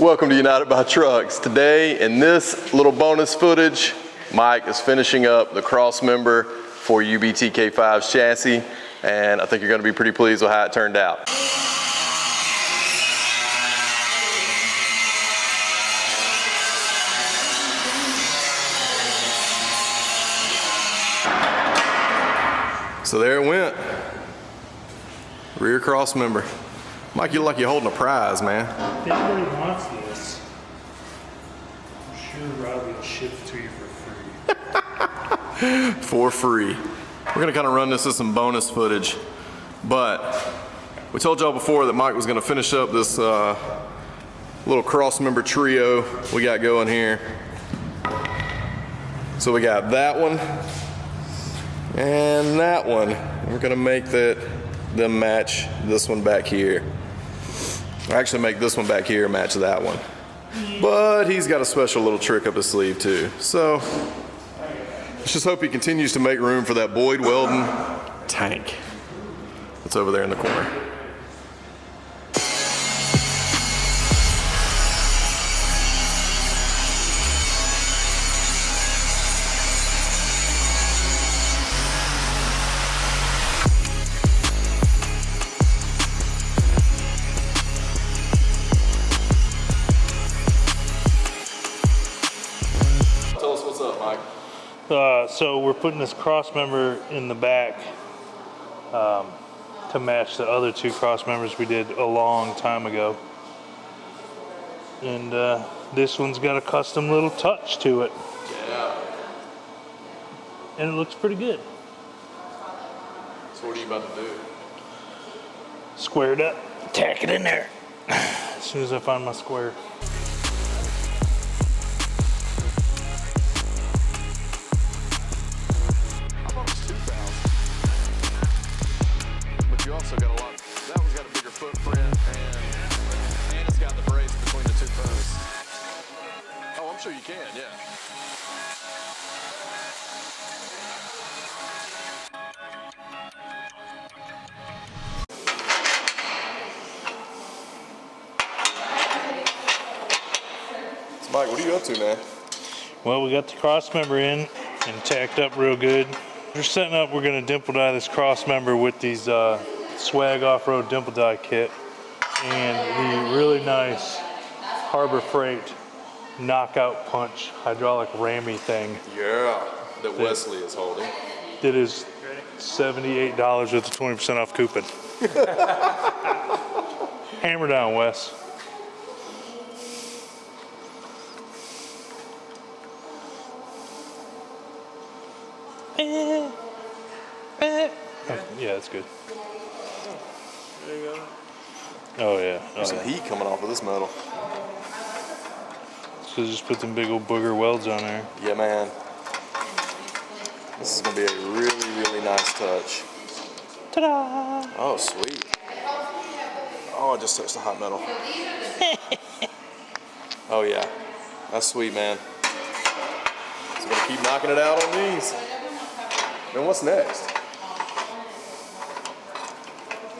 Welcome to United by Trucks. Today, in this little bonus footage, Mike is finishing up the cross member for UBTK5's chassis, and I think you're going to be pretty pleased with how it turned out. So there it went. Rear cross member. Mike, you look like you're holding a prize, man. If anybody wants this, I'm sure Robbie will ship it to you for free. For free. We're gonna kind of run this as some bonus footage, but we told y'all before that Mike was gonna finish up this little cross member trio we got going here. So we got that one and that one. We're gonna make them match this one back here. Or actually make this one back here match that one. But he's got a special little trick up his sleeve too. So let's just hope he continues to make room for that Boyd welding tank that's over there in the corner. Tell us what's up, Mike. So we're putting this cross member in the back to match the other two cross members we did a long time ago. And this one's got a custom little touch to it. Yeah. And it looks pretty good. So what are you about to do? Squared up, tack it in there. As soon as I find my square. You also got a lot, that one's got a bigger footprint and it's got the brace between the two posts. Oh, I'm sure you can, yeah. So Mike, what are you up to, man? Well, we got the cross member in and tacked up real good. We're setting up, we're gonna dimple dye this cross member with these Swag Off-Road Dimple Dye Kit and the really nice Harbor Freight Knockout Punch hydraulic rammy thing. Yeah, that Wesley is holding. That is $78 with a 20% off coupon. Hammer down, Wes. Yeah, that's good. There you go. Oh yeah. There's some heat coming off of this metal. So just put them big old booger welds on there. Yeah, man. This is gonna be a really, really nice touch. Ta-da! Oh, sweet. Oh, I just touched the hot metal. Oh yeah, that's sweet, man. So gonna keep knocking it out on these. Then what's next?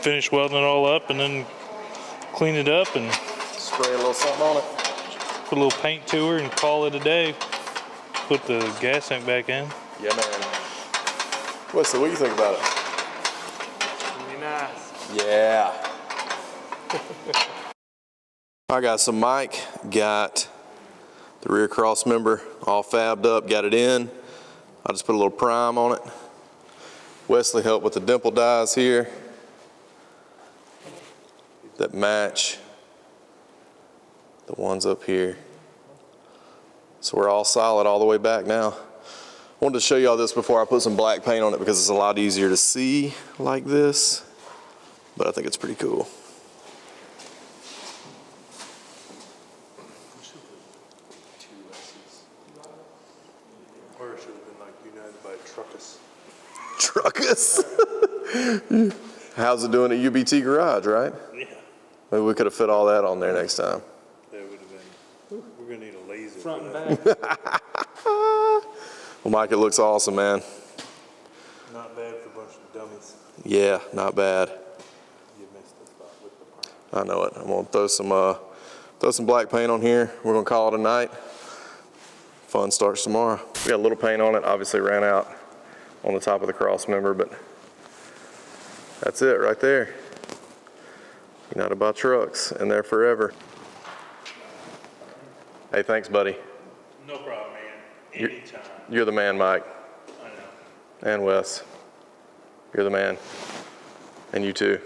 Finish welding it all up and then clean it up and Spray a little something on it. put a little paint to her and call it a day. Put the gas tank back in. Yeah, man. Wesley, what do you think about it? Pretty nice. Yeah. All right, guys, so Mike got the rear cross member all fabbed up, got it in. I just put a little prime on it. Wesley helped with the dimple dyes here that match the ones up here. So we're all solid all the way back now. I wanted to show y'all this before I put some black paint on it because it's a lot easier to see like this, but I think it's pretty cool. Or it should have been like United by Truckus. Truckus. How's it doing at UBT Garage, right? Yeah. Maybe we could have fit all that on there next time. That would have been. We're gonna need a laser. Front and back. Well, Mike, it looks awesome, man. Not bad for a bunch of dummies. Yeah, not bad. You missed the spot with the prime. I know it. I'm gonna throw Throw some black paint on here. We're gonna call it a night. Fun starts tomorrow. We got a little paint on it, obviously ran out on the top of the cross member, but that's it right there. United by Trucks, and there forever. Hey, thanks, buddy. No problem, man. Anytime. You're the man, Mike. I know. And Wes. You're the man. And you too.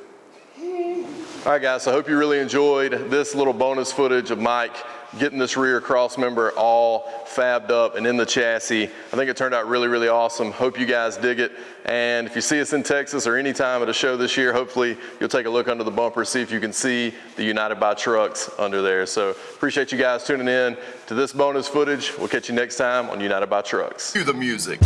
All right, guys, so I hope you really enjoyed this little bonus footage of Mike getting this rear cross member all fabbed up and in the chassis. I think it turned out really, really awesome. Hope you guys dig it. And if you see us in Texas or any time at a show this year, hopefully you'll take a look under the bumper, see if you can see the United by Trucks under there. So appreciate you guys tuning in to this bonus footage. We'll catch you next time on United by Trucks. Cue the music.